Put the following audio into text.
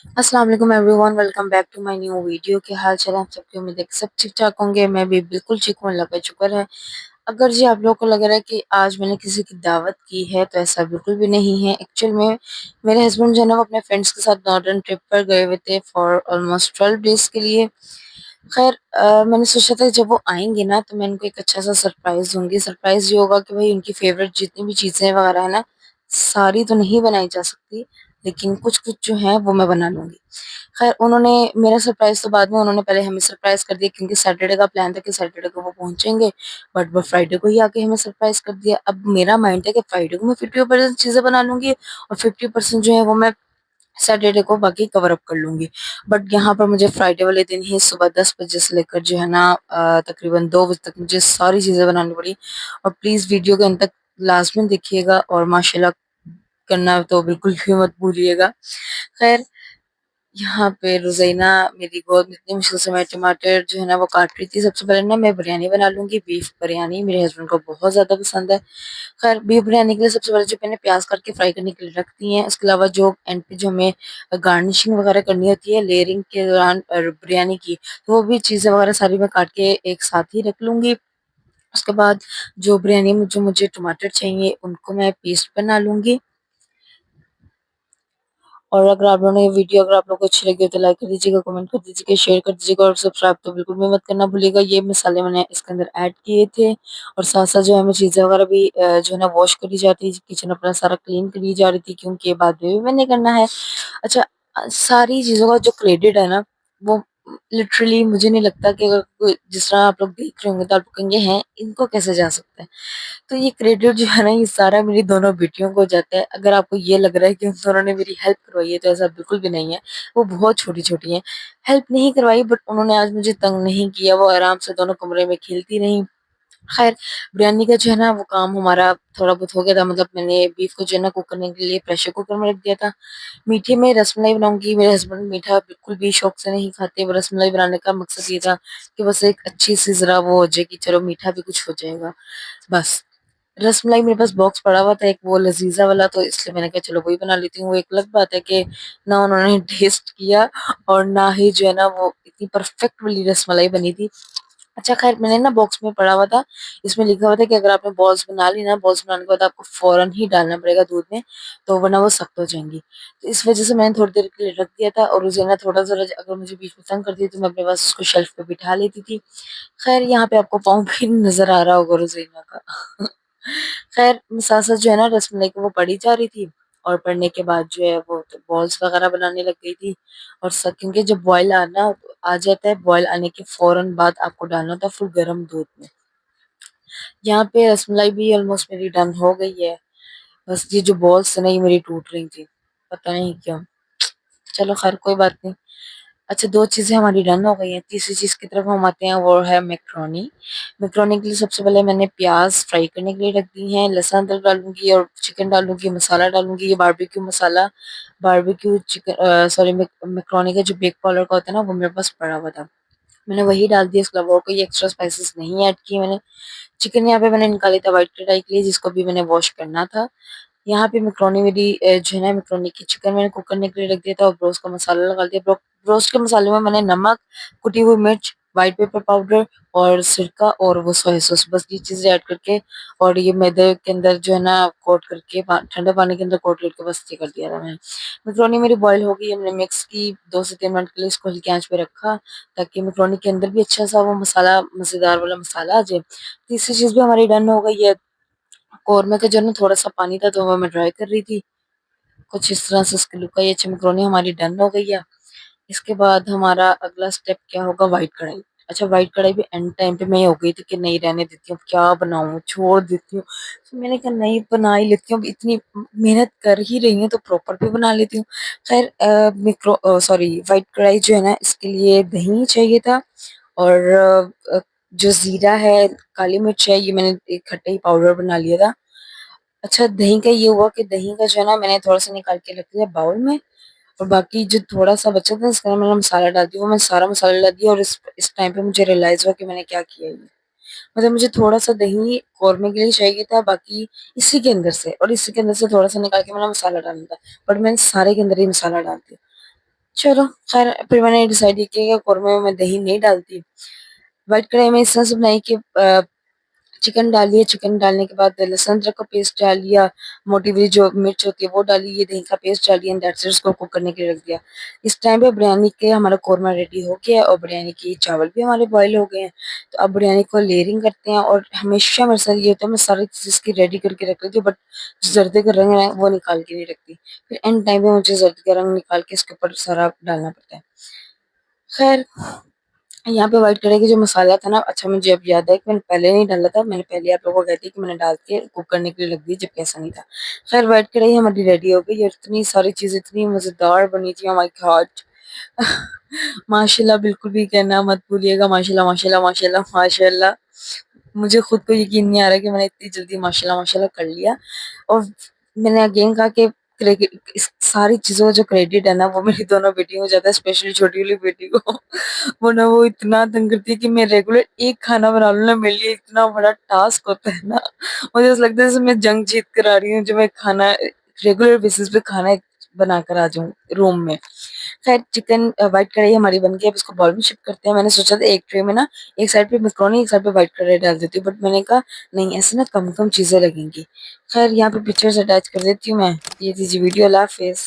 अस्सलाम वालेकुम everyone, welcome back to my new video. क्या हाल चाल है आप सबके? उम्मीद है कि सब ठीक ठाक होंगे। मैं भी बिल्कुल ठीक हूँ, अल्लाह का शुक्र है। अगर जी आप लोगों को लग रहा है कि आज मैंने किसी की दावत की है तो ऐसा बिल्कुल भी नहीं है। एक्चुअल में मेरे हस्बैंड जो है ना वो अपने फ्रेंड्स के साथ नॉर्दर्न ट्रिप पर गए हुए थे फॉर ऑलमोस्ट 12 डेज के लिए। खैर मैंने सोचा था जब वो आएंगे ना तो मैं उनको एक अच्छा सा सरप्राइज दूंगी। सरप्राइज ये होगा कि भाई उनकी फेवरेट जितनी भी चीजें वगैरह है ना, सारी तो नहीं बनाई जा सकती, लेकिन कुछ कुछ जो है वो मैं बना लूंगी। खैर उन्होंने मेरा सरप्राइज तो बाद में, उन्होंने पहले हमें सरप्राइज कर दिया क्योंकि सैटरडे का प्लान था कि सैटरडे को वो पहुंचेंगे। बट वो फ्राइडे को ही आके हमें सरप्राइज कर दिया। अब मेरा माइंड है कि फ्राइडे को मैं 50% चीजें बना लूंगी और 50% जो है वो मैं सैटरडे को बाकी कवर अप कर लूंगी। बट यहाँ पर मुझे फ्राइडे वाले दिन ही सुबह 10 बजे से लेकर जो है ना तकरीबन 2 बजे तक मुझे सारी चीजें बनानी पड़ी। और प्लीज वीडियो के अंत तक लास्ट में देखिएगा और माशाल्लाह करना तो बिल्कुल भी मत भूलिएगा। खैर यहाँ पे रुज़ैना मेरी गोद में इतनी मुश्किल से मैं टमाटर जो है ना वो काट रही थी। सबसे पहले ना मैं बिरयानी बना लूंगी, बीफ बिरयानी मेरे हस्बैंड को बहुत ज़्यादा पसंद है। खैर बीफ बिरयानी के लिए सबसे पहले जो मैंने प्याज काट के फ्राई करने के लिए रख दी है, उसके अलावा जो एंड पे जो हमें गार्निशिंग वगैरह करनी होती है लेयरिंग के दौरान बिरयानी की, तो वो भी चीज़ें वगैरह सारी मैं काट के एक साथ ही रख लूंगी। उसके बाद जो बिरयानी में जो मुझे टमाटर चाहिए उनको मैं पेस्ट बना लूंगी। और अगर आप लोगों ने ये वीडियो अगर आप लोगों को अच्छी लगी हो तो लाइक कर दीजिएगा, कमेंट कर दीजिएगा, शेयर कर दीजिएगा और सब्सक्राइब तो बिल्कुल भी मत करना भूलिएगा। ये मसाले मैंने इसके अंदर ऐड किए थे और साथ साथ जो है हमें चीज़ें वगैरह भी जो है ना वॉश करी जाती है, किचन अपना सारा क्लीन करी जा रही थी क्योंकि ये बाद में भी मैंने करना है। अच्छा सारी चीज़ों का जो क्रेडिट है ना वो लिटरली मुझे नहीं लगता कि अगर जिस तरह आप लोग देख रहे होंगे तो आप लोग कहेंगे हैं इनको कैसे जा सकते हैं। तो ये क्रेडिट जो है ना ये सारा मेरी दोनों बेटियों को जाता है। अगर आपको ये लग रहा है कि उन दोनों ने मेरी हेल्प करवाई है तो ऐसा बिल्कुल भी नहीं है। वो बहुत छोटी-छोटी हैं। हेल्प नहीं करवाई बट उन्होंने आज मुझे तंग नहीं किया, वो आराम से दोनों कमरे में खेलती रहीं। खैर बिरयानी का जो है ना वो काम हमारा थोड़ा बहुत हो गया था, मतलब मैंने बीफ को जो है ना कुक करने के लिए प्रेशर कुकर में रख दिया था। मीठे में रसमलाई बनाऊँगी, मेरे हस्बैंड मीठा बिल्कुल भी शौक से नहीं खाते। वो रसमलाई बनाने का मकसद ये था कि बस एक अच्छी-सी ज़रा वो हो जाए कि चलो मीठा भी कुछ हो जाएगा, बस। रसमलाई मेरे पास बॉक्स पड़ा हुआ था एक वो लज़ीज़ा वाला, तो इसलिए मैंने कहा चलो वही बना लेती हूँ। वो एक अलग बात है कि ना उन्होंने टेस्ट किया और ना ही जो है ना वो इतनी परफेक्ट वाली रसमलाई बनी थी। अच्छा ख़ैर मैंने ना बॉक्स में पड़ा हुआ था, इसमें लिखा हुआ था कि अगर आपने बॉल्स बना ली ना, बॉल्स बनाने के बाद आपको फ़ौरन ही डालना पड़ेगा दूध में, तो वरना वो सख्त हो जाएँगी। तो इस वज़ह से मैंने थोड़ी देर के लिए रख दिया था और उसे ना थोड़ा-सा अगर मुझे बीच में तंग करती तो मैं अपने पास उसको शेल्फ़ पे बिठा लेती थी। ख़ैर यहाँ पे आपको पाँव भी नज़र आ रहा होगा रोज़ैना का। खैर साथ-साथ जो है ना रसमलाई को वो पढ़ी जा रही थी और पढ़ने के बाद जो है वो तो बॉल्स वगैरह बनाने लग गई थी। और क्योंकि जब बॉयल आना आ जाता है, बॉयल आने के फ़ौरन बाद आपको डालना होता है फुल गरम दूध में। यहाँ पे रसमलाई भी ऑलमोस्ट मेरी डन हो गई है। बस ये जो बॉल्स है ना ये मेरी टूट रही थी, पता नहीं क्यों? चलो खैर कोई बात नहीं। अच्छा 2 चीज़ें हमारी डन हो गई हैं, तीसरी चीज़ की तरफ हम आते हैं वो है मैकरोनी। मैकरोनी के लिए सबसे पहले मैंने प्याज़ फ्राई करने के लिए रख दी हैं, लहसुन अदरक डालूँगी और चिकन डालूँगी, मसाला डालूँगी, ये बारबेक्यू मसाला, सॉरी मैकरोनी का जो बेक पाउडर का होता है ना वो मेरे पास पड़ा हुआ था। मैंने वही डाल दिया, इसके अलावा और कोई एक्स्ट्रा स्पाइसेस नहीं ऐड किए मैंने। चिकन यहाँ पे मैंने निकाली था व्हाइट कढ़ाई के लिए जिसको भी मैंने वॉश करना था। यहाँ पे मैक्रोनी मेरी जो है ना मैक्रोनी की चिकन मैंने कुक करने के लिए रख दिया था और ब्रोस्ट का मसाला लगा दिया। ब्रोस्ट के मसाले में मैंने नमक, कुटी हुई मिर्च, व्हाइट पेपर पाउडर और सिरका और वो सोया सॉस, बस ये चीज़ें ऐड करके और ये मैदे के अंदर जो है ना कोट करके ठंडे पानी के अंदर कोट करके बस ये कर दिया था मैंने। मैक्रोनी मेरी बॉयल हो गई है, मैंने मिक्स की 2 से 3 मिनट के लिए इसको हल्की आंच पे रखा ताकि मैक्रोनी के अंदर भी अच्छा सा वो मसाला मज़ेदार वाला मसाला आ जाए। तीसरी चीज़ भी हमारी डन हो गई है। कौरमे का जो है ना थोड़ा-सा पानी था तो वो मैं ड्राई कर रही थी। कुछ इस तरह से उसकी लुक आई अच्छी, मैक्रोनी हमारी डन हो गई है। इसके बाद हमारा अगला स्टेप क्या होगा, व्हाइट कढ़ाई। अच्छा व्हाइट कढ़ाई भी एंड टाइम पे मैं ये हो गई थी कि नहीं रहने देती हूँ, क्या बनाऊँ, छोड़ देती हूँ। फिर मैंने कहा नहीं बना ही लेती हूँ, अब इतनी मेहनत कर ही रही हूँ तो प्रॉपर भी बना लेती हूँ। खैर सॉरी व्हाइट कढ़ाई जो है ना इसके लिए दही चाहिए था और जो ज़ीरा है, काली मिर्च है, ये मैंने एक खट्टा पाउडर बना लिया था। अच्छा दही का ये हुआ कि दही का जो है ना मैंने थोड़ा-सा निकाल के रख लिया बाउल में और बाकी जो थोड़ा-सा बचा था इसके अंदर मैंने मसाला डाल दिया, वो मैंने सारा मसाला डाल दिया और इस टाइम पे मुझे रियलाइज़ हुआ कि मैंने क्या किया ये। मतलब मुझे थोड़ा-सा दही कौरमे के लिए चाहिए था, बाकी इसी के अंदर से और इसी के अंदर से थोड़ा-सा निकाल के मैंने मसाला डालना था, बट मैंने सारे के अंदर ही मसाला डाल दिया। चलो खैर फिर मैंने डिसाइड ये किया कि कौरमे में मैं दही नहीं डालती। व्हाइट कढ़ाई में इस तरह से बनाई कि चिकन डालिए, चिकन डालने के बाद लहसुन अदरक का पेस्ट डाल लिया, मोटी वाली जो मिर्च होती है वो डाली, ये दही का पेस्ट डालिए एंड दैट्स इट, उसको कुक करने के लिए रख दिया। इस टाइम पे बिरयानी के हमारा कौरमा रेडी हो गया है और बिरयानी के चावल भी हमारे बॉयल हो गए हैं। तो अब बिरयानी को लेयरिंग करते हैं और हमेशा मेरे साथ ये होता है मैं सारी चीज़ इसकी रेडी करके रख लेती हूँ बट जो जर्दे का रंग है वो निकाल के नहीं रखती। फिर एंड टाइम पे मुझे जर्दे का रंग निकाल के इसके ऊपर सारा डालना पड़ता है। खैर यहाँ पे व्हाइट कलर की जो मसाला था ना, अच्छा मुझे अब याद है कि मैंने पहले नहीं डाला था, मैंने पहले आप लोगों को कहती कि मैंने डाल के कुक करने के लिए रख दी जबकि ऐसा नहीं था। खैर व्हाइट कढ़ाई हमारी रेडी हो गई और इतनी सारी चीज़ें इतनी मज़ेदार बनी थी, ओह माय गॉड! माशाल्लाह बिल्कुल भी कहना मत भूलिएगा, माशाल्लाह, माशाल्लाह, माशाल्लाह, माशाल्लाह। मुझे खुद को यकीन नहीं आ रहा कि मैंने इतनी जल्दी माशाल्लाह, माशाल्लाह कर लिया और मैंने अगेन कहा कि क्रेडिट इस सारी चीज़ों का जो क्रेडिट है ना वो मेरी दोनों बेटियों को जाता है, स्पेशली छोटी वाली बेटी को। वो ना वो इतना तंग करती है कि मैं रेगुलर एक खाना बना लूँ ना मेरे लिए इतना बड़ा टास्क होता है ना, मुझे ऐसा लगता है जैसे मैं जंग जीत कर आ रही हूँ जो मैं खाना रेगुलर बेसिस पे खाना बनाकर आ जाऊँ रूम में। खैर चिकन व्हाइट कढ़ाई हमारी बन गई, अब इसको बाउल में शिफ्ट करते हैं। मैंने सोचा था एक ट्रे में ना एक साइड पे मैक्रोनी एक साइड पे व्हाइट कढ़ाई डाल देती हूँ बट मैंने कहा नहीं ऐसे ना कम-कम चीज़ें लगेंगी। खैर यहाँ पे पिक्चर्स अटैच कर देती हूँ मैं। ये थी जी वीडियो, अल्लाह हाफ़िज़।